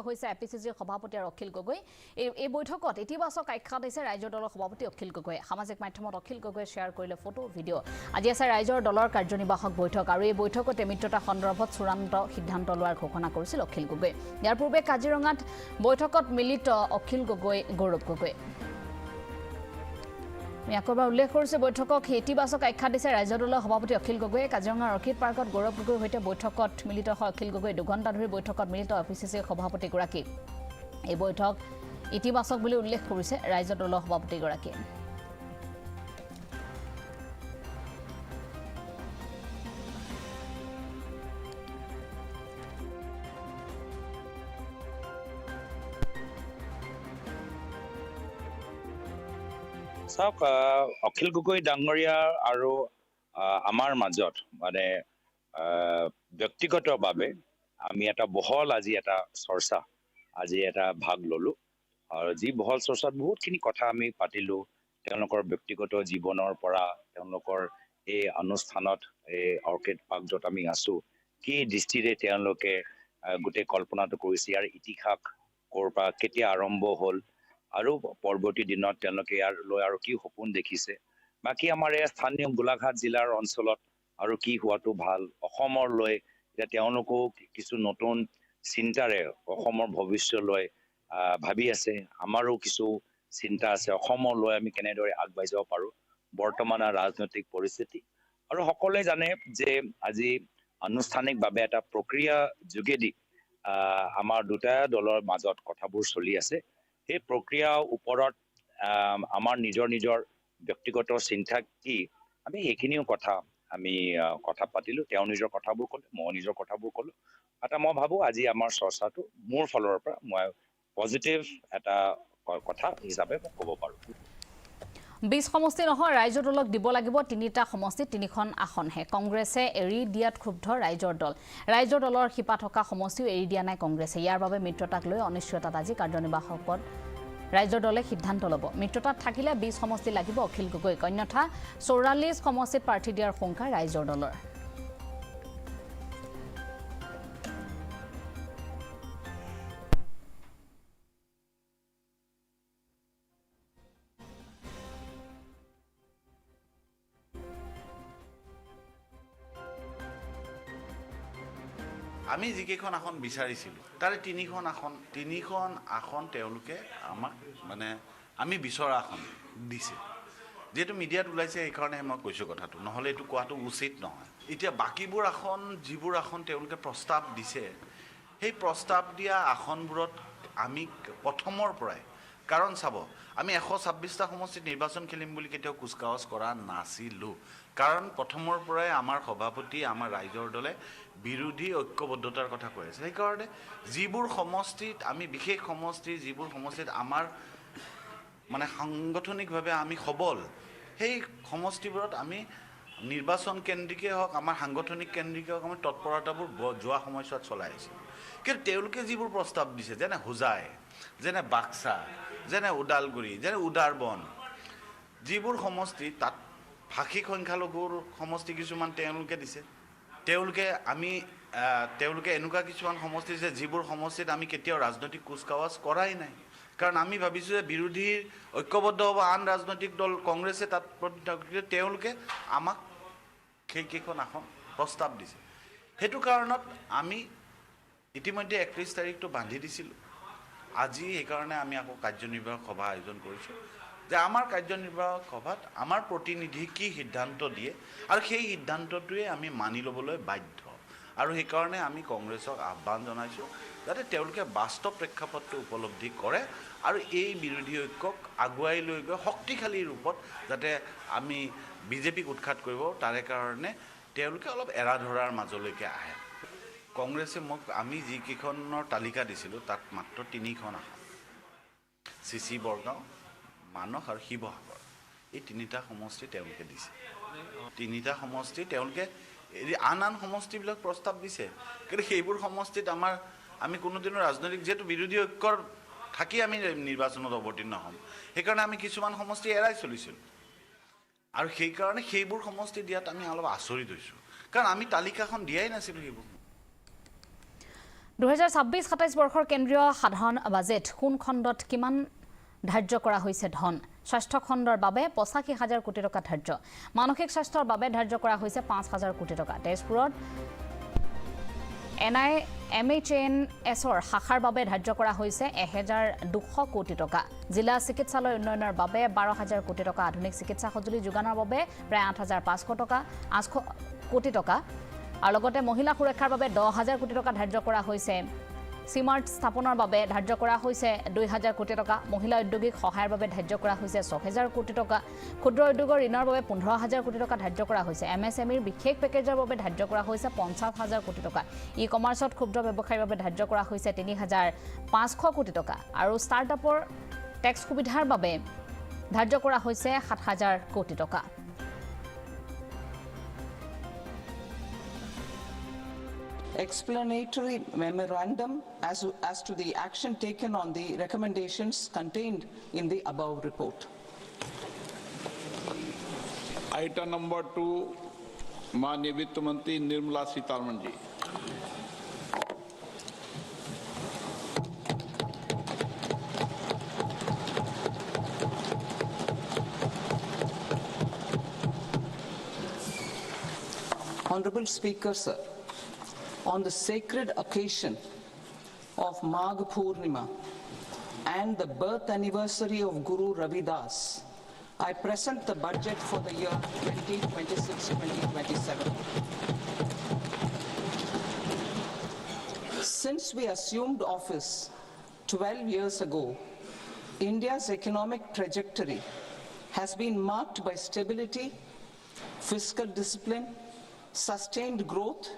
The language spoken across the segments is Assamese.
হৈছে এপিচিচিৰ সভাপতি আৰু অখিল গগৈ এই বৈঠকত ইতিবাচক আখ্যা দিছে ৰাইজৰ দলৰ সভাপতি অখিল গগৈয়ে সামাজিক মাধ্যমত অখিল গগৈয়ে শ্বেয়াৰ কৰিলে ফটো ভিডিঅ' আজি আছে ৰাইজৰ দলৰ কাৰ্যনিৰ্বাহক বৈঠক আৰু এই বৈঠকত মিত্ৰতা সন্দৰ্ভত চূড়ান্ত সিদ্ধান্ত লোৱাৰ ঘোষণা কৰিছিল অখিল গগৈ ইয়াৰ পূৰ্বে কাজিৰঙাত বৈঠকত মিলিত অখিল গগৈ গৌৰৱ গগৈ ইয়াকৰবাৰ উল্লেখ কৰিছে বৈঠকক ইতিবাচক আখ্যা দিছে ৰাজ্য দলৰ সভাপতি অখিল গগৈয়ে কাজিৰঙাৰ অৰ্কিড পাৰ্কত গৌৰৱ গগৈৰ সৈতে বৈঠকত মিলিত হয় অখিল গগৈ 2 ঘণ্টা ধৰি বৈঠকত মিলিত এপিচিচিৰ সভাপতিগৰাকী এই বৈঠক ইতিবাচক বুলি উল্লেখ কৰিছে ৰাজ্য দলৰ সভাপতিগৰাকীয়ে চাওক অখিল গগৈ ডাঙৰীয়া আৰু আমাৰ মাজত মানে ব্যক্তিগতভাৱে আমি এটা বহল আজি এটা চৰ্চা আজি এটা ভাগ ললো আৰু যি বহল চৰ্চাত বহুতখিনি কথা আমি পাতিলো তেওঁলোকৰ ব্যক্তিগত জীৱনৰ পৰা তেওঁলোকৰ এই অনুষ্ঠানত এই অৰ্কিড পাৰ্ক য'ত আমি আছো কি দৃষ্টিৰে তেওঁলোকে গোটেই কল্পনাটো কৰিছে ইয়াৰ ইতিহাস ক'ৰ পৰা কেতিয়া আৰম্ভ হ'ল আৰু পৰৱৰ্তী দিনত তেওঁলোকে ইয়াৰ লৈ আৰু কি সপোন দেখিছে বাকী আমাৰ এই স্থানীয় গোলাঘাট জিলাৰ অঞ্চলত আৰু কি হোৱাটো ভাল অসমৰ লৈ এতিয়া তেওঁলোকো কিছু নতুন চিন্তাৰে অসমৰ ভৱিষ্যতলৈ ভাবি আছে আমাৰো কিছু চিন্তা আছে অসমৰ লৈ আমি কেনেদৰে আগবাঢ়ি যাব পাৰো বৰ্তমানৰ ৰাজনৈতিক পৰিস্থিতি আৰু সকলোৱে জানে যে আজি আনুষ্ঠানিকভাৱে এটা প্ৰক্ৰিয়া যোগেদি আমাৰ দুটা দলৰ মাজত কথাবোৰ চলি আছে এই প্ৰক্ৰিয়াৰ ওপৰত আমাৰ নিজৰ ব্যক্তিগত চিন্তা কি আমি এইখিনিও কথা আমি কথা পাতিলো তেওঁ নিজৰ কথাবোৰ ক'লে মই নিজৰ কথাবোৰ ক'লো এটা মই ভাবো আজি আমাৰ চৰ্চাটো মোৰ ফালৰ পৰা মই পজিটিভ এটা কথা হিচাপে ক'ব পাৰো 20 সমষ্টি নহয় ৰাইজৰ দলক দিব লাগিব 3টা সমষ্টি 3খন আসনহে কংগ্ৰেছে এৰি দিয়াত ক্ষুব্ধ ৰাইজৰ দলৰ শিপা থকা সমষ্টিও এৰি দিয়া নাই কংগ্ৰেছে ইয়াৰ বাবে মিত্ৰতাক লৈ অনিশ্চয়তাত আজি কাৰ্যনিৰ্বাহক পদ ৰাইজৰ দলে সিদ্ধান্ত ল'ব মিত্ৰতাত থাকিলে 20 সমষ্টি লাগিব অখিল গগৈক অন্যথা 44 সমষ্টিত প্ৰাৰ্থী দিয়াৰ শংকা ৰাইজৰ দলৰ আমি যিকেইখন আসন বিচাৰিছিলোঁ তাৰে 3খন আসন তেওঁলোকে আমাক মানে আমি বিচৰা আসন দিছে যেহেতু মিডিয়াত ওলাইছে সেইকাৰণে মই কৈছোঁ কথাটো নহ'লে এইটো কোৱাটো উচিত নহয় এতিয়া বাকীবোৰ আসন যিবোৰ আসন তেওঁলোকে প্ৰস্তাৱ দিছে সেই প্ৰস্তাৱ দিয়া আসনবোৰত আমি প্ৰথমৰ পৰাই কাৰণ চাব আমি 126টা সমষ্টিত নিৰ্বাচন খেলিম বুলি কেতিয়াও কুচকাৱাজ কৰা নাছিলোঁ কাৰণ প্ৰথমৰ পৰাই আমাৰ সভাপতি আমাৰ ৰাইজৰ দলে বিৰোধী ঐক্যবদ্ধতাৰ কথা কৈ আছে সেইকাৰণে যিবোৰ সমষ্টিত আমি বিশেষ সমষ্টি যিবোৰ সমষ্টিত আমাৰ মানে সাংগঠনিকভাৱে আমি সবল সেই সমষ্টিবোৰত আমি নিৰ্বাচন কেন্দ্ৰিকে হওক আমাৰ সাংগঠনিক কেন্দ্ৰিকে হওক আমাৰ তৎপৰতাবোৰ যোৱা সময়ছোৱাত চলাই আহিছে কিন্তু তেওঁলোকে যিবোৰ প্ৰস্তাৱ দিছে যেনে হোজাই যেনে বাক্সা যেনে ওদালগুৰি যেনে উদাৰবন যিবোৰ সমষ্টি তাত ভাষিক সংখ্যালঘুৰ সমষ্টি কিছুমান তেওঁলোকে দিছে তেওঁলোকে এনেকুৱা কিছুমান সমষ্টি দিছে যিবোৰ সমষ্টিত আমি কেতিয়াও ৰাজনৈতিক কুচকাৱাজ কৰাই নাই কাৰণ আমি ভাবিছোঁ যে বিৰোধীৰ ঐক্যবদ্ধ হ'ব আন ৰাজনৈতিক দল কংগ্ৰেছে তাত তেওঁলোকে আমাক সেইকেইখন আসন প্ৰস্তাৱ দিছে সেইটো কাৰণত আমি ইতিমধ্যে 31 তাৰিখটো বান্ধি দিছিলোঁ আজি সেইকাৰণে আমি আকৌ কাৰ্যনিৰ্বাহক সভা আয়োজন কৰিছোঁ যে আমাৰ কাৰ্যনিৰ্বাহক সভাত আমাৰ প্ৰতিনিধি কি সিদ্ধান্ত দিয়ে আৰু সেই সিদ্ধান্তটোৱে আমি মানি ল'বলৈ বাধ্য আৰু সেইকাৰণে আমি কংগ্ৰেছক আহ্বান জনাইছোঁ যাতে তেওঁলোকে বাস্তৱ প্ৰেক্ষাপটটো উপলব্ধি কৰে আৰু এই বিৰোধী ঐক্যক আগুৱাই লৈ গৈ শক্তিশালী ৰূপত যাতে আমি বিজেপিক উৎখাত কৰিব তাৰে কাৰণে তেওঁলোকে অলপ এৰা ধৰাৰ মাজলৈকে আহে কংগ্ৰেছে মোক আমি যিকেইখনৰ তালিকা দিছিলোঁ তাত মাত্ৰ 3খন আসন চিচি বৰগাঁও মানস আৰু শিৱসাগৰ এই 3টা সমষ্টি তেওঁলোকে দিছে 3টা সমষ্টি তেওঁলোকে আন সমষ্টিবিলাক প্ৰস্তাৱ দিছে কিন্তু সেইবোৰ সমষ্টিত আমি কোনোদিনো ৰাজনৈতিক যেহেতু বিৰোধী ঐক্যৰ থাকি আমি নিৰ্বাচনত অৱতীৰ্ণ হ'ম সেইকাৰণে আমি কিছুমান সমষ্টি এৰাই চলিছিলোঁ আৰু সেইকাৰণে সেইবোৰ সমষ্টি দিয়াত আমি অলপ আচৰিত হৈছোঁ কাৰণ আমি তালিকাখন দিয়াই নাছিলোঁ সেইবোৰ 2026-27 বৰ্ষৰ কেন্দ্ৰীয় সাধাৰণ বাজেট কোন খণ্ডত কিমান ধাৰ্য কৰা হৈছে ধন স্বাস্থ্য খণ্ডৰ বাবে 85,000 কোটি টকা ধাৰ্য মানসিক স্বাস্থ্যৰ বাবে ধাৰ্য কৰা হৈছে 5,000 কোটি টকা তেজপুৰত NIMHNSৰ শাখাৰ বাবে ধাৰ্য কৰা হৈছে 1,200 কোটি টকা জিলা চিকিৎসালয় উন্নয়নৰ বাবে 12,000 কোটি টকা আধুনিক চিকিৎসা সঁজুলি যোগানৰ বাবে প্ৰায় 8,500 টকা 800 কোটি টকা আৰু লগতে মহিলা সুৰক্ষাৰ বাবে 10,000 কোটি টকা ধাৰ্য কৰা হৈছে সিমাৰ্ট স্থাপনৰ বাবে ধাৰ্য কৰা হৈছে 2,000 কোটি টকা মহিলা উদ্যোগীক সহায়ৰ বাবে ধাৰ্য কৰা হৈছে 6,000 কোটি টকা ক্ষুদ্ৰ উদ্যোগৰ ঋণৰ বাবে 15,000 কোটি টকা ধাৰ্য কৰা হৈছে MSMEৰ বিশেষ পেকেজৰ বাবে ধাৰ্য কৰা হৈছে 50,000 কোটি টকা ই-কমাৰ্চত ক্ষুদ্ৰ ব্যৱসায়ৰ বাবে ধাৰ্য কৰা হৈছে 3,500 কোটি টকা আৰু ষ্টাৰ্টআপৰ টেক্স সুবিধাৰ বাবে ধাৰ্য কৰা হৈছে 7,000 কোটি টকা Explanatory memorandum as to the action taken on the recommendations contained in the above report. Item number 2, माननीय वित्त मंत्री Nirmala Sitharaman ji. Honorable Speaker, sir. On the sacred occasion of Magh Purnima and the birth anniversary of Guru Ravidas, I present the budget for the year 2026-2027. Since we assumed office 12 years ago, India's economic trajectory has been marked by stability, fiscal discipline, sustained growth,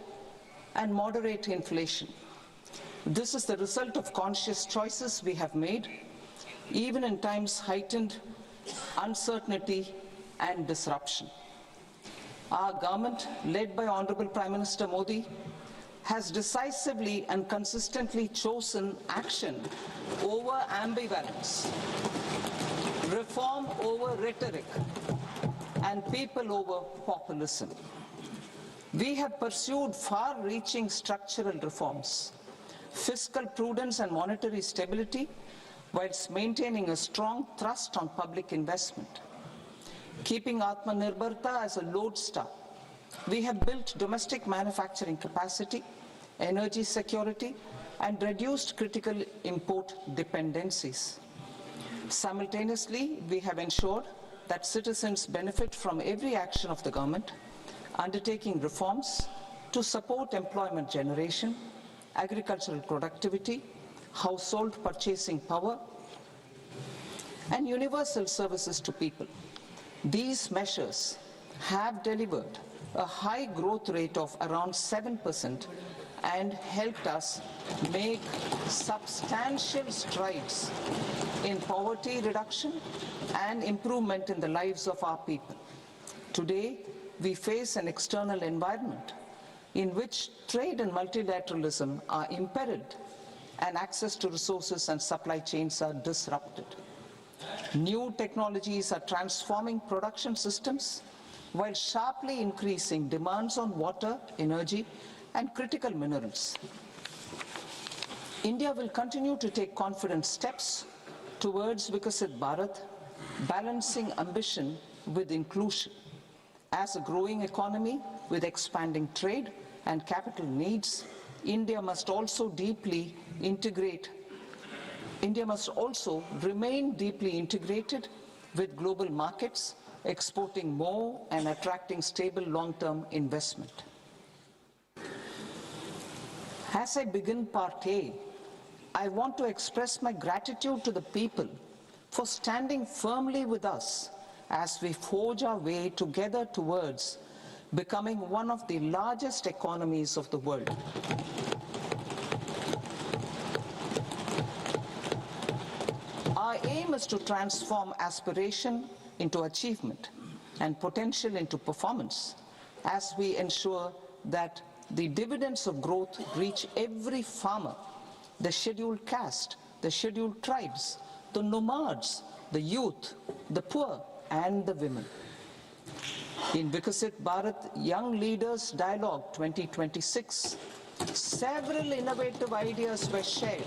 and moderate inflation. This is the result of conscious choices we have made, even in times heightened uncertainty and disruption. Our government, led by Honorable Prime Minister Modi, has decisively and consistently chosen action over ambivalence, reform over rhetoric, and people over populism. We have pursued far-reaching structural reforms, fiscal prudence and monetary stability, whilst maintaining a strong thrust on public investment. Keeping Atmanirbharta as a lodestar, we have built domestic manufacturing capacity, energy security, and reduced critical import dependencies. Simultaneously, we have ensured that citizens benefit from every action of the government, undertaking reforms to support employment generation, agricultural productivity, household purchasing power, and universal services to people. These measures have delivered a high growth rate of around 7% and helped us make substantial strides in poverty reduction and improvement in the lives of our people. Today, we face an external environment in which trade and multilateralism are imperiled and access to resources and supply chains are disrupted. New technologies are transforming production systems while sharply increasing demands on water, energy, and critical minerals. India will continue to take confident steps towards Viksit Bharat, balancing ambition with inclusion. As a growing economy with expanding trade and capital needs, India must also remain deeply integrated with global markets, exporting more and attracting stable long-term investment. As I begin Part A, I want to express my gratitude to the people for standing firmly with us as we forge our way together towards becoming one of the largest economies of the world. Our aim is to transform aspiration into achievement and potential into performance as we ensure that the dividends of growth reach every farmer, the scheduled caste, the scheduled tribes, the nomads, the youth, the poor, and the women. In Viksit Bharat Young Leaders Dialogue 2026, Several innovative ideas were shared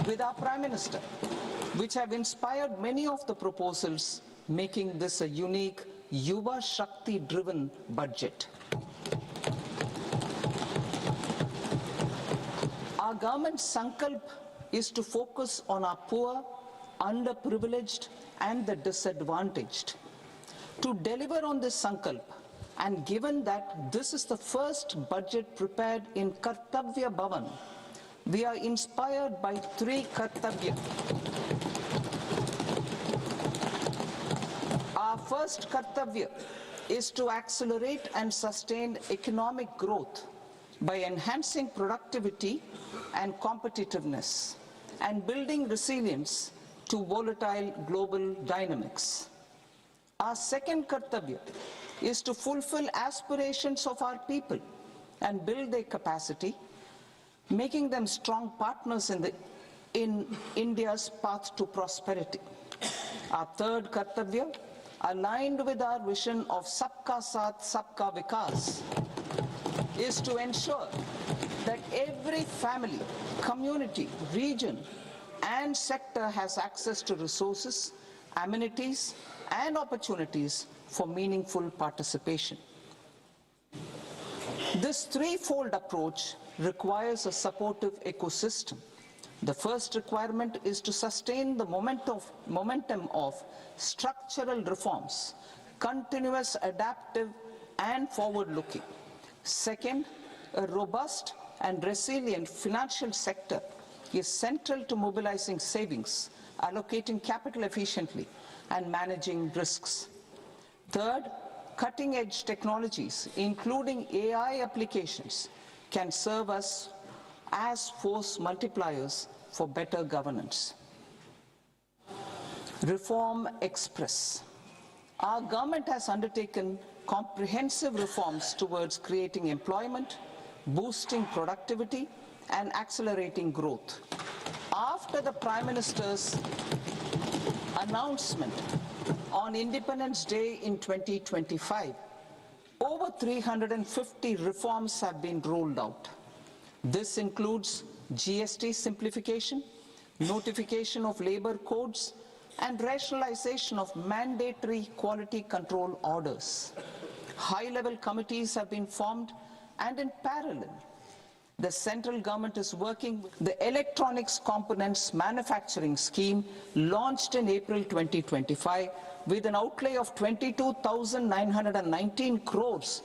with our Prime Minister, which have inspired many of the proposals, making this a unique Yuva Shakti-driven budget. Our government's sankalp is to focus on our poor, underprivileged, and the disadvantaged. To deliver on this sankalp, and given that this is the first budget prepared in Kartavya Bhavan, we are inspired by three Kartavya. Our first Kartavya is to accelerate and sustain economic growth by enhancing productivity and competitiveness and building resilience to volatile global dynamics. Our second Kartavya is to fulfill aspirations of our people and build their capacity, making them strong partners in India's path to prosperity. Our third Kartavya, aligned with our vision of Sabka Saath, Sabka Vikas, is to ensure that every family, community, region, and sector has access to resources, amenities, and opportunities for meaningful participation. This threefold approach requires a supportive ecosystem. The first requirement is to sustain the momentum of structural reforms, continuous, adaptive, and forward-looking. Second, a robust and resilient financial sector is central to mobilizing savings, allocating capital efficiently, and managing risks. Third, cutting-edge technologies, including AI applications, can serve us as force multipliers for better governance. Reform Express. Our government has undertaken comprehensive reforms towards creating employment, boosting productivity, and accelerating growth. After the Prime Minister's announcement on Independence Day in 2025, over 350 reforms have been rolled out. This includes GST simplification, notification of labor codes, and rationalization of mandatory quality control orders. High-level committees have been formed, and in parallel, the central government is working with the Electronics Components Manufacturing Scheme launched in April 2025 with an outlay of 22,919 crores,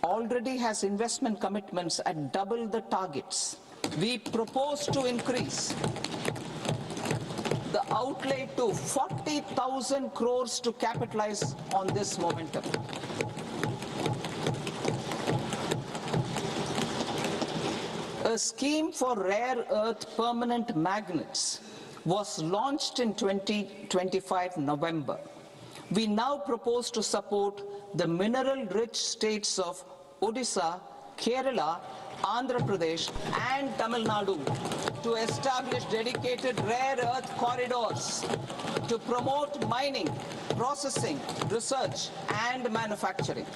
already has investment commitments at double the targets. We propose to increase the outlay to 40,000 crores to capitalize on this momentum. A scheme for rare earth permanent magnets was launched in 2025 November. We now propose to support the mineral-rich states of Odisha, Kerala, Andhra Pradesh, and Tamil Nadu to establish dedicated rare earth corridors to promote mining, processing, research, and manufacturing.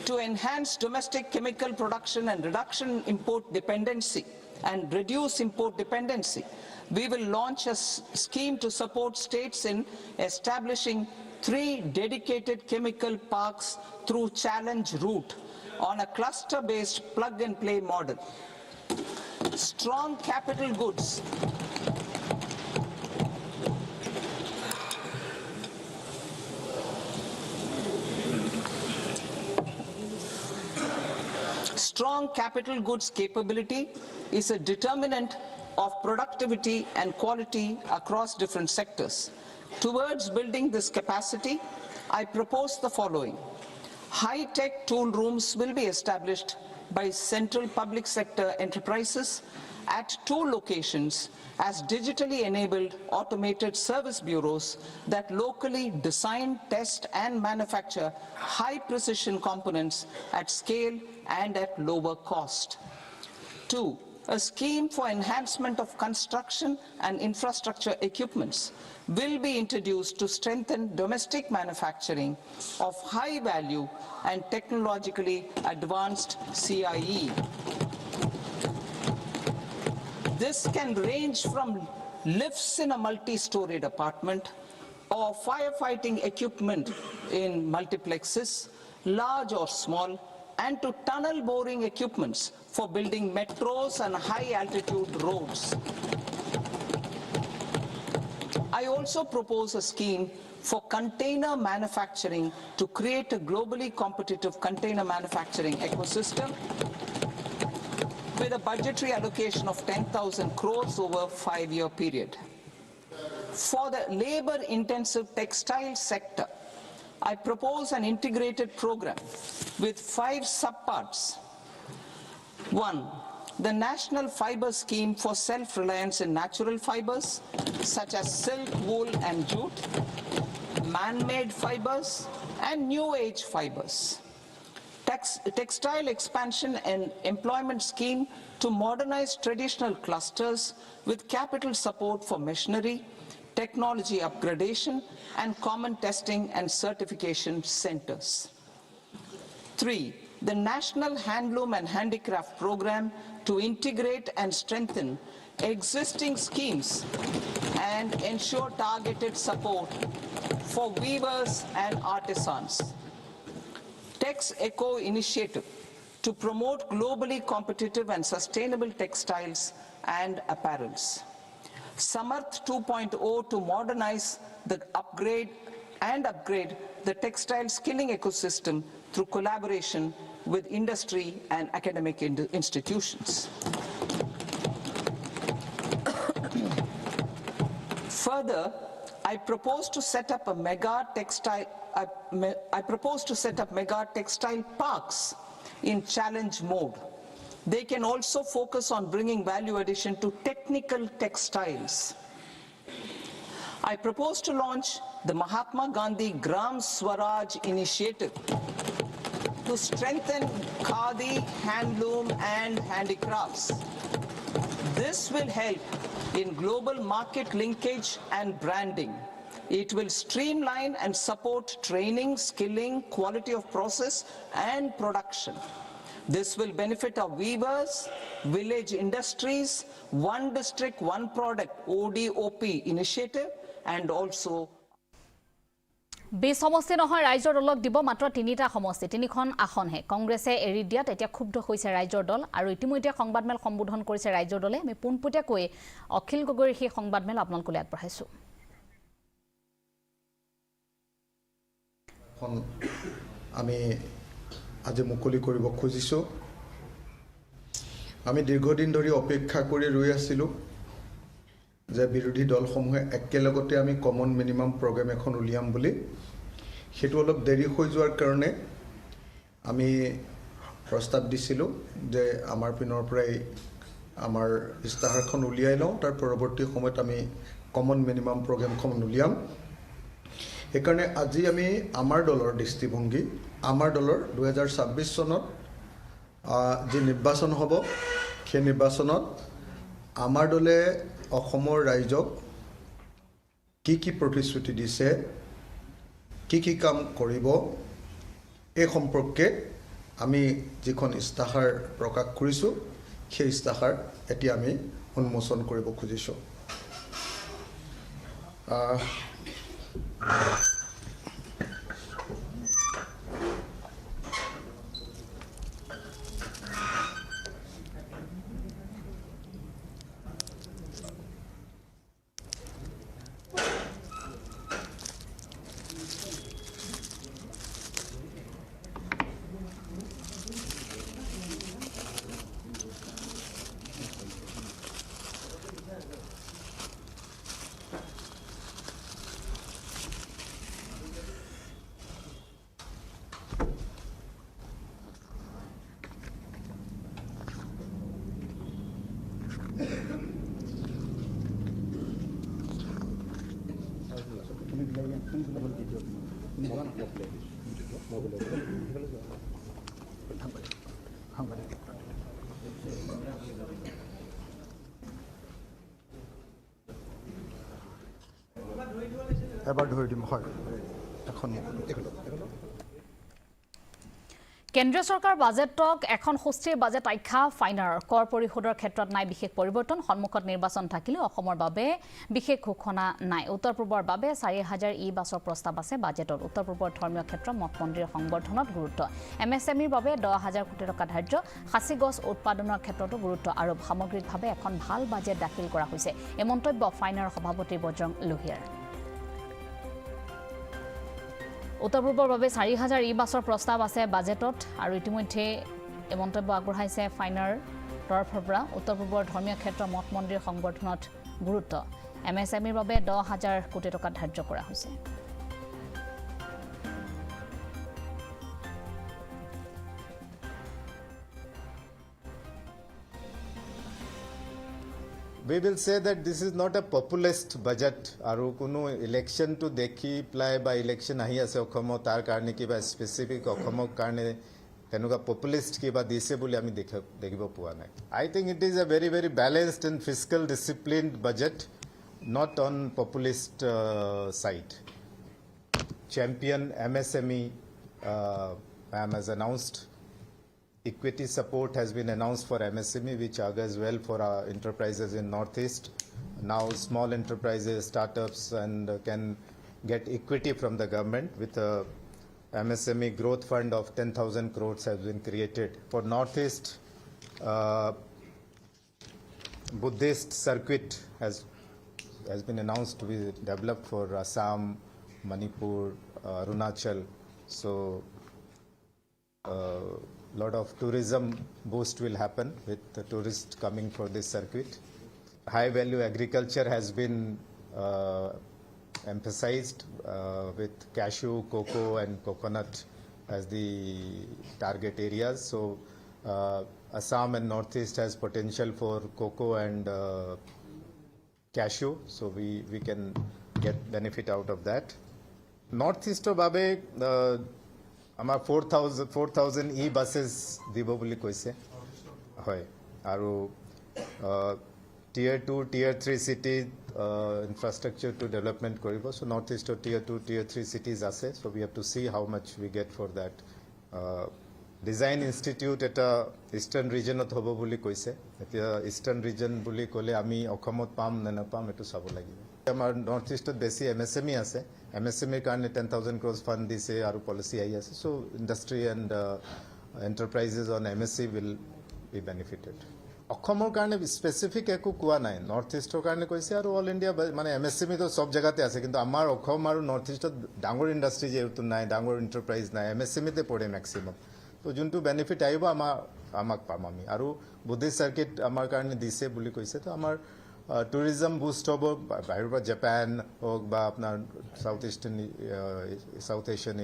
To enhance domestic chemical production and reduction import dependency and reduce import dependency, we will launch a scheme to support states in establishing 3 dedicated chemical parks through challenge route on a cluster-based plug-and-play model. Strong capital goods. Strong capital goods capability is a determinant of productivity and quality across different sectors. Towards building this capacity, I propose the following. High-tech tool rooms will be established by central public sector enterprises at 2 locations as digitally enabled automated service bureaus that locally design, test, and manufacture high-precision components at scale and at lower cost. 2. A scheme for enhancement of construction and infrastructure equipments will be introduced to strengthen domestic manufacturing of high value and technologically advanced CIE. This can range from lifts in a multi-storied apartment or firefighting equipment in multiplexes, large or small, and to tunnel boring equipments for building metros and high-altitude roads. I also propose a scheme for container manufacturing to create a globally competitive container manufacturing ecosystem with a budgetary allocation of 10,000 crores over a 5-year period. For the labor-intensive textile sector, I propose an integrated program with 5 subparts. 1. The National Fiber Scheme for Self-Reliance in Natural Fibers, such as silk, wool, and jute, man-made fibers, and new age fibers. Textile expansion and employment scheme to modernize traditional clusters with capital support for machinery, technology upgradation, and common testing and certification centers. 3. The National Handloom and Handicraft Program to integrate and strengthen existing schemes and ensure targeted support for weavers and artisans. 𝐾𝐻ECO initiative to promote globally competitive and sustainable textiles and apparels. Samarth 2.0 to modernize the upgrade the textile skilling ecosystem through collaboration with industry and academic institutions. Further, I propose to set up mega textile parks in challenge mode. They can also focus on bringing value addition to technical textiles. I propose to launch the Mahatma Gandhi Gram Swaraj initiative to strengthen khadi, handloom, and handicrafts. This will help in global market linkage and branding. It will streamline and support training, skilling, quality of process, and production. This will benefit our weavers, village industries, one district, one product, ODOP initiative, and also 20 সমষ্টি নহয় ৰাইজৰ দলক দিব মাত্ৰ 3টা সমষ্টি 3খন আসনহে কংগ্ৰেছে এৰি দিয়াত এতিয়া ক্ষুব্ধ হৈছে ৰাইজৰ দল আৰু ইতিমধ্যে সংবাদমেল সম্বোধন কৰিছে ৰাইজৰ দলে আমি পোনপটীয়াকৈ অখিল গগৈৰ সেই সংবাদমেল আপোনালোকলৈ আগবঢ়াইছো আমি আজি মুকলি কৰিব খুজিছো আমি দীৰ্ঘদিন ধৰি অপেক্ষা কৰি ৰৈ আছিলো যে বিৰোধী দলসমূহে একেলগতে আমি কমন মিনিমাম প্ৰগ্ৰাম এখন উলিয়াম বুলি হেতু অলপ দেৰি হৈ যোৱাৰ কাৰণে আমি প্ৰস্তাৱ দিছিলো যে আমাৰ পিনৰ পৰাই আমাৰ ইস্তাহাৰখন উলিয়াই লওঁ তাৰ পৰৱৰ্তী সময়ত আমি কমন মিনিমাম প্ৰগ্ৰামখন উলিয়াম একাৰণে আজি আমি আমাৰ দলৰ দৃষ্টিভংগী আমাৰ দলৰ 2026 চনত যে নিৰ্বাচন হ'ব সেই নিৰ্বাচনত আমাৰ দলে অসমৰ ৰাইজক কি প্ৰতিশ্ৰুতি দিছে কি কাম কৰিব এই সম্পৰ্কে আমি যিখন ইস্তাহাৰ প্ৰকাশ কৰিছো সেই ইস্তাহাৰ এতিয়া আমি উন্মোচন কৰিব খুজিছো এবাৰ ধৰি দিম হয় এখন কেন্দ্ৰীয় চৰকাৰ বাজেটক এখন সুস্থিৰ বাজেট আখ্যা ফাইনাৰ কৰ পৰিশোধৰ ক্ষেত্ৰত নাই বিশেষ পৰিৱৰ্তন সন্মুখত নিৰ্বাচন থাকিলেও অসমৰ বাবে বিশেষ ঘোষণা নাই উত্তৰ পূৰ্বৰ বাবে ৪০০০ ই-বাছৰ প্ৰস্তাৱ আছে বাজেটত উত্তৰ পূৰ্বৰ ধৰ্মীয় ক্ষেত্ৰ মঠ মন্দিৰ সংবৰ্ধনত গুৰুত্ব MSMEৰ বাবে ১০,০০০ কোটি টকা ধাৰ্য খাচী গছ উৎপাদনৰ ক্ষেত্ৰতো গুৰুত্ব আৰু সামগ্ৰিকভাৱে এখন ভাল বাজেট দাখিল কৰা হৈছে এই মন্তব্য ফাইনাৰ সভাপতি বজৰং লোহিয়াৰ উত্তৰ পূৰ্বৰ বাবে ৪০০০ ই-বাছৰ প্ৰস্তাৱ আছে বাজেটত আৰু ইতিমধ্যে এই মন্তব্য আগবঢ়াইছে ফাইনাৰ তৰফৰ পৰা উত্তৰ পূৰ্বৰ ধৰ্মীয় ক্ষেত্ৰ মঠ মন্দিৰ সংবৰ্ধনত গুৰুত্ব MSMEৰ বাবে ১০,০০০ কোটি টকা ধাৰ্য কৰা হৈছে We will say that this is not a populist budget aru kono election to dekhi play by election ahi ase okhomo tar karone kiba specific okhomok karone tenuka populist kiba dise boli ami dekhibo pua nai I think it is a very balanced and fiscal disciplined budget not on populist side champion MSME has announced equity support has been announced for MSME, which augurs well for our enterprises in Northeast. Now small enterprises, startups and can get equity from the government with a MSME growth fund of 10,000 crores has been created. For Northeast, Buddhist circuit has been announced to be developed for Assam, Manipur, Arunachal. So lot of tourism boost will happen with the tourists coming for this circuit. High value agriculture has been emphasized with cashew, cocoa and coconut as the target areas. So Assam and Northeast has potential for cocoa and cashew. So we can get benefit out of that. Northeast of Babe আমাৰ 4,000 ই-বাছেছ দিব বুলি কৈছে হয় আৰু tier 2 tier 3 city infrastructure to development কৰিব so north east tier 2 tier 3 cities আছে so we have to see how much we get for that design institute eta eastern regionত হ'ব বুলি কৈছে এতিয়া eastern region বুলি ক'লে আমি অসমত পাম না নাপাম এটো চাব লাগিব আমাৰ নৰ্থ ইষ্টত বেছি MSME আছে MSME কাৰণে 10,000 crores fund দিছে আৰু policy আহি আছে so industry and enterprises on MSE will be benefited অসমৰ কাৰণে স্পেসিফিক একো কোৱা নাই নৰ্থ ইষ্টৰ কাৰণে কৈছে আৰু অল ইণ্ডিয়া মানে MSME তো সব জায়গাতে আছে কিন্তু আমাৰ অসম আৰু নৰ্থ ইষ্টত ডাঙৰ ইণ্ডাষ্ট্ৰি যেহেতু নাই ডাঙৰ এন্টাৰপ্ৰাইজ নাই MSME তে পৰে ম্যাক্সিমাম তো যোনটো বেনিফিট আহিব আমাক পাম আমি আৰু বুদ্ধিষ্ট সাৰ্কিট আমাৰ কাৰণে দিছে বুলি কৈছে তো আমাৰ tourism boost hobo bahirar pa Japan hok ba apnar South Asian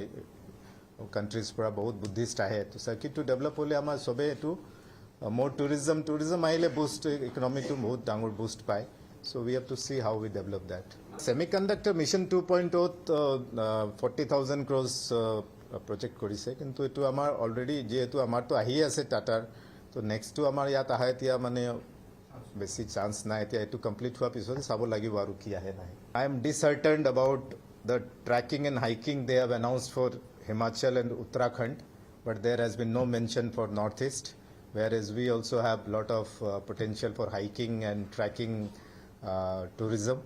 countries pura bahut Buddhist ahe to circuit to develop hole amar sobe etu more tourism ahile boost economy to bahut dangor boost pai so we have to see how we develop that semiconductor mission 2.0 40,000 crores project korise kintu etu amar already je etu amar to ahi ase Tata to next to amar yat ahe tia mane বেছি চান্স নাই এতিয়া এটো কমপ্লিট হোৱা পিছত চাব লাগিব আৰু কি আহে নাই I am disheartened about the trekking and hiking they have announced for Himachal and Uttarakhand but there has been no mention for Northeast whereas we also have lot of potential for hiking and trekking tourism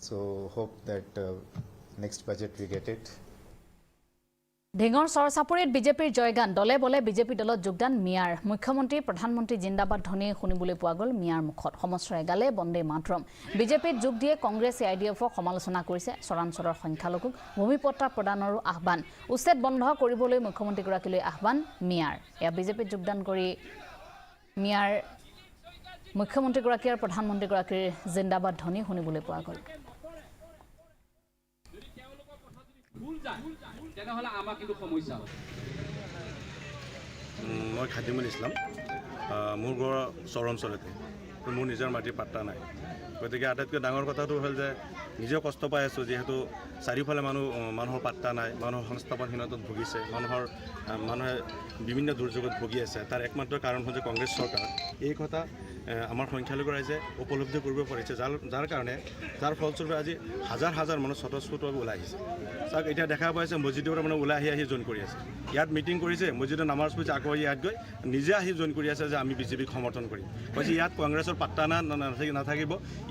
so hope that next budget we get it ঢেঙৰ সৰচাপুৰীত বিজেপিৰ জয়গান দলে বলে বিজেপি দলত যোগদান মিয়াৰ মুখ্যমন্ত্ৰী প্ৰধানমন্ত্ৰী জিন্দাবাদ ধ্বনি শুনিবলৈ পোৱা গ'ল মিয়াৰ মুখত সমস্যাৰে গালে বন্দে মাতৰম বিজেপিত যোগ দিয়ে কংগ্ৰেছ আইডিএফক সমালোচনা কৰিছে চৰাঞ্চলৰ সংখ্যালঘুক ভূমিপট্টা প্ৰদানৰো আহ্বান উচ্ছেদ বন্ধ কৰিবলৈ মুখ্যমন্ত্ৰীগৰাকীলৈ আহ্বান মিয়াৰ এয়া বিজেপিত যোগদান কৰি মিয়াৰ মুখ্যমন্ত্ৰীগৰাকী আৰু প্ৰধানমন্ত্ৰীগৰাকীৰ জিন্দাবাদ ধ্বনি শুনিবলৈ পোৱা গ'ল তেনেহলে আমাৰ কিন্তু সমস্যা মই খাদিমুল ইছলাম মোৰ ঘৰ চৰঞ্চলতে মোৰ নিজৰ মাটিৰ পাত্তা নাই গতিকে আটাইতকৈ ডাঙৰ কথাটো হ'ল যে নিজেও কষ্ট পাই আছোঁ যিহেতু চাৰিওফালে মানুহৰ পাত্তা নাই মানুহৰ সংস্থাপনহীনতাত ভুগিছে মানুহে বিভিন্ন দুৰ্যোগত ভুগি আছে তাৰ একমাত্ৰ কাৰণ হ'ল যে কংগ্ৰেছ চৰকাৰ এই কথা আমাৰ সংখ্যালঘু ৰাইজে উপলব্ধি কৰিব পাৰিছে যাৰ কাৰণে যাৰ ফলস্বৰূপে আজি হাজাৰ হাজাৰ মানুহ স্বতঃস্ফূৰ্তভাৱে ওলাই আহিছে চাওক এতিয়া দেখা পাইছে মছজিদৰ পৰা মানে ওলাই আহি জইন কৰি আছে ইয়াত মিটিং কৰিছে মছজিদত নামাজ পঢ়িছে আকৌ ইয়াত গৈ নিজে আহি জইন কৰি আছে যে আমি বিজেপিক সমৰ্থন কৰিম কৈছে ইয়াত কংগ্ৰেছৰ পাত্তা নাথাকিব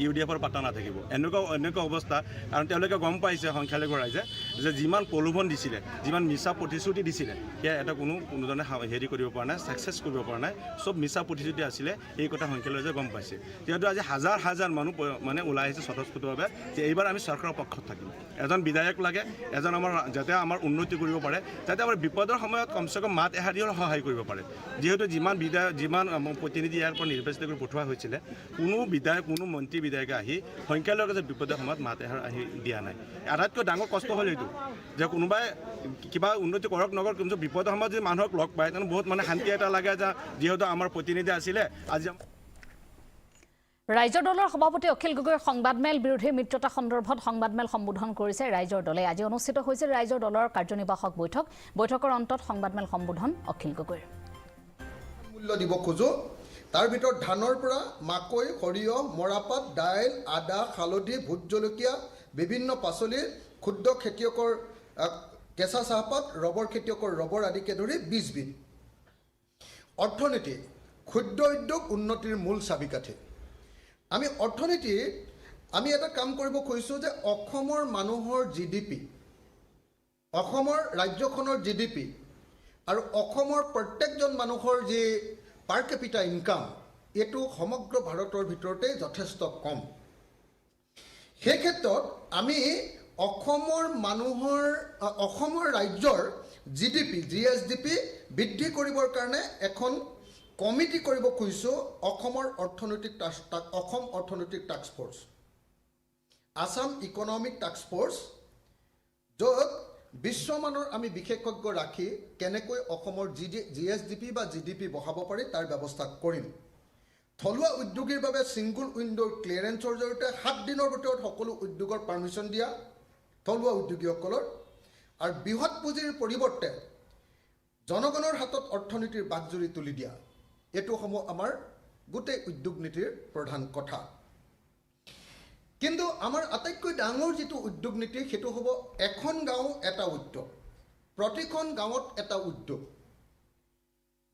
UDFৰ পাত্তা নাথাকিব এনেকুৱা অৱস্থা কাৰণ তেওঁলোকে গম পাইছে সংখ্যালঘু ৰাইজে যে যিমান প্ৰলোভন দিছিলে যিমান মিছা প্ৰতিশ্ৰুতি দিছিলে সেয়া এটা কোনোজনে হেৰি কৰিব পৰা নাই ছাকচেছ কৰিব পৰা নাই চব মিছা প্ৰতিশ্ৰুতি আছিলে এই কথা সংখ্যালঘু ৰাইজে গম পাইছে যিহেতু আজি হাজাৰ হাজাৰ মানুহ মানে ওলাই আহিছে স্বতঃস্ফূৰ্তভাৱে যে এইবাৰ আমি চৰকাৰৰ পক্ষত থাকিম এজন বিধায়ক লাগে এজন আমাৰ যাতে আমাৰ উন্নতি কৰিব পাৰে যাতে আমাৰ বিপদৰ সময়ত কমচে কম মাত এষাৰ দিও সহায় কৰিব পাৰে যেহেতু যিমান প্ৰতিনিধি ইয়াৰ পৰা নিৰ্বাচিত কৰি পঠোৱা হৈছিলে কোনো বিধায়ক কোনো মন্ত্ৰী বিধায়কে আহি সংখ্যালঘু যে বিপদৰ সময়ত মাত এষাৰ আহি দিয়া নাই আটাইতকৈ ডাঙৰ কষ্ট হ'ল এইটো যে কোনোবাই কিবা উন্নতি কৰক নকৰক কিন্তু বিপদৰ সময়ত যদি মানুহক লগ পায় তেনে বহুত মানে শান্তি এটা লাগে যে যেহেতু আমাৰ প্ৰতিনিধি আছিলে আজি ৰাইজৰ দলৰ সভাপতি অখিল গগৈৰ সংবাদমেল বিৰোধী মিত্ৰতা সন্দৰ্ভত সংবাদমেল সম্বোধন কৰিছে ৰাইজৰ দলে আজি অনুষ্ঠিত হৈছে ৰাইজৰ দলৰ কাৰ্যনিৰ্বাহক বৈঠকৰ অন্তত সংবাদমেল সম্বোধন অখিল গগৈৰ মূল্য দিব খোজো তাৰ ভিতৰত ধানৰ পৰা মাকৈ সৰিয়হ মৰাপাত দাইল আদা হালধি ভোট জলকীয়া বিভিন্ন পাচলি ক্ষুদ্ৰ খেতিয়কৰ কেঁচা চাহপাত ৰবৰ খেতিয়কৰ ৰবৰ আদিকে ধৰি 20 বিধ অৰ্থনীতি ক্ষুদ্ৰ উদ্যোগ উন্নতিৰ মূল চাবিকাঠি আমি অৰ্থনীতিত আমি এটা কাম কৰিব খুজিছোঁ যে অসমৰ মানুহৰ GDP অসমৰ ৰাজ্যখনৰ GDP আৰু অসমৰ প্ৰত্যেকজন মানুহৰ যি পাৰ কেপিটা ইনকাম এইটো সমগ্ৰ ভাৰতৰ ভিতৰতে যথেষ্ট কম সেই ক্ষেত্ৰত আমি অসমৰ ৰাজ্যৰ GDP GSDP বৃদ্ধি কৰিবৰ কাৰণে এখন কমিটি কৰিব খুজিছোঁ অসম অৰ্থনৈতিক task force Assam economic task force য'ত বিশ্বমানৰ আমি বিশেষজ্ঞ ৰাখি কেনেকৈ অসমৰ GSDP বা GDP বঢ়াব পাৰি তাৰ ব্যৱস্থা কৰিম থলুৱা উদ্যোগীৰ বাবে সিংগল উইণ্ডোৰ ক্লিয়াৰেন্সৰ জৰিয়তে 7 দিনৰ ভিতৰত সকলো উদ্যোগৰ পাৰমিশ্যন দিয়া থলুৱা উদ্যোগীসকলৰ আৰু বৃহৎ পুঁজিৰ পৰিৱৰ্তে জনগণৰ হাতত অৰ্থনীতিৰ বাগজুৰি তুলি দিয়া এটো সমূহ আমাৰ গোটেই উদ্যোগ নীতিৰ প্ৰধান কথা কিন্তু আমাৰ আটাইতকৈ ডাঙৰ যেটো উদ্যোগ নীতি হেতু হ'ব এখন গাঁও এটা উদ্যোগ প্ৰতিখন গাঁৱত এটা উদ্যোগ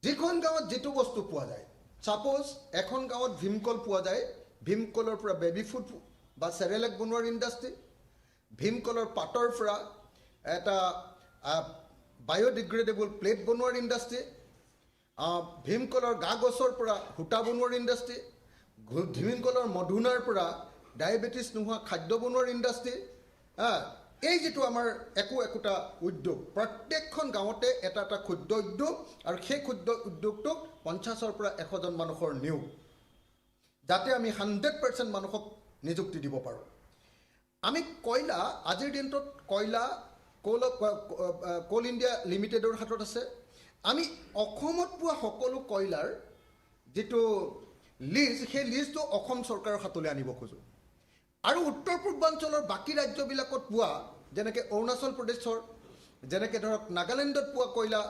যিখন গাঁৱত যেটো বস্তু পোৱা যায় সাপোজ এখন গাঁৱত ভীমকল পোৱা যায় ভীমকলৰ পৰা বেবি ফুড বা চেৰেলেক বনোৱাৰ ইণ্ডাষ্ট্ৰি ভীমকলৰ পাতৰ পৰা এটা বায়োডিগ্ৰেডেবল প্লেট বনোৱাৰ ইণ্ডাষ্ট্ৰি ভীমকলৰ গা গছৰ পৰা সূতা বনোৱাৰ ইণ্ডাষ্ট্ৰি ভীমকলৰ মধুনাৰ পৰা ডায়েবেটিছ নোহোৱা খাদ্য বনোৱাৰ ইণ্ডাষ্ট্ৰি এই যেটো আমাৰ একোটা উদ্যোগ প্ৰত্যেকখন গাঁৱতে এটা ক্ষুদ্ৰ উদ্যোগ আৰু সেই ক্ষুদ্ৰ উদ্যোগটোক 50ৰ পৰা 100 জন মানুহৰ নিয়োগ যাতে আমি 100% মানুহক নিযুক্তি দিব পাৰোঁ আমি কয়লা আজিৰ দিনটোত কয়লা কোল ইণ্ডিয়া লিমিটেডৰ হাতত আছে আমি অসমত পোৱা সকলো কয়লাৰ যেটো লিজ সেই লিজটো অসম চৰকাৰৰ হাতলৈ আনিব খোজো আৰু উত্তৰ পূৰ্বাঞ্চলৰ বাকি ৰাজ্যবিলাকত পোৱা যেনেকৈ অৰুণাচল প্ৰদেশৰ যেনেকৈ ধৰক নাগালেণ্ডত পোৱা কয়লা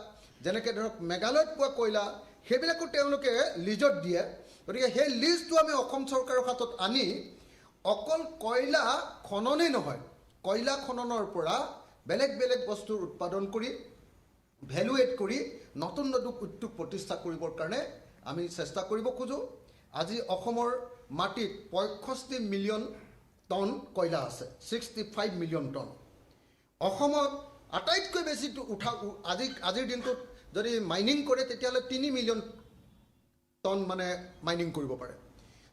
যেনেকৈ ধৰক মেঘালয়ত পোৱা কয়লা সেইবিলাকো তেওঁলোকে লিজত দিয়ে গতিকে সেই লিজটো আমি অসম চৰকাৰৰ হাতত আনি অকল কয়লা খননেই নহয় কয়লা খননৰ পৰা বেলেগ বেলেগ বস্তুৰ উৎপাদন কৰি ভ্যালু এড কৰি নতুন উদ্যোগ প্ৰতিষ্ঠা কৰিবৰ কাৰণে আমি চেষ্টা কৰিব খোজো আজি অসমৰ মাটিত 65 মিলিয়ন টন কয়লা আছে 65 মিলিয়ন টন অসমত আটাইতকৈ বেছি আজিৰ দিনটোত যদি মাইনিং কৰে তেতিয়াহ'লে 3 মিলিয়ন টন মানে মাইনিং কৰিব পাৰে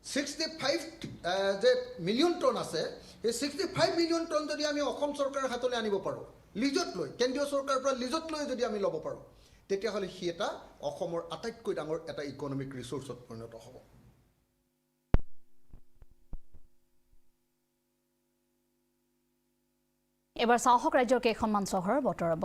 65 যে মিলিয়ন টন আছে এই 65 মিলিয়ন টন যদি আমি অসম চৰকাৰৰ হাতলৈ আনিব পাৰোঁ লিজত লৈ কেন্দ্ৰীয় চৰকাৰৰ পৰা লিজত লৈ যদি আমি ল'ব পাৰোঁ তেতিয়াহ'লে সি এটা অসমৰ আটাইতকৈ ডাঙৰ এটা ইকনমিক ৰিসোৰ্সত পৰিণত হ'ব এবাৰ চাওক ৰাজ্যৰ কেইখনমান চহৰৰ বতৰা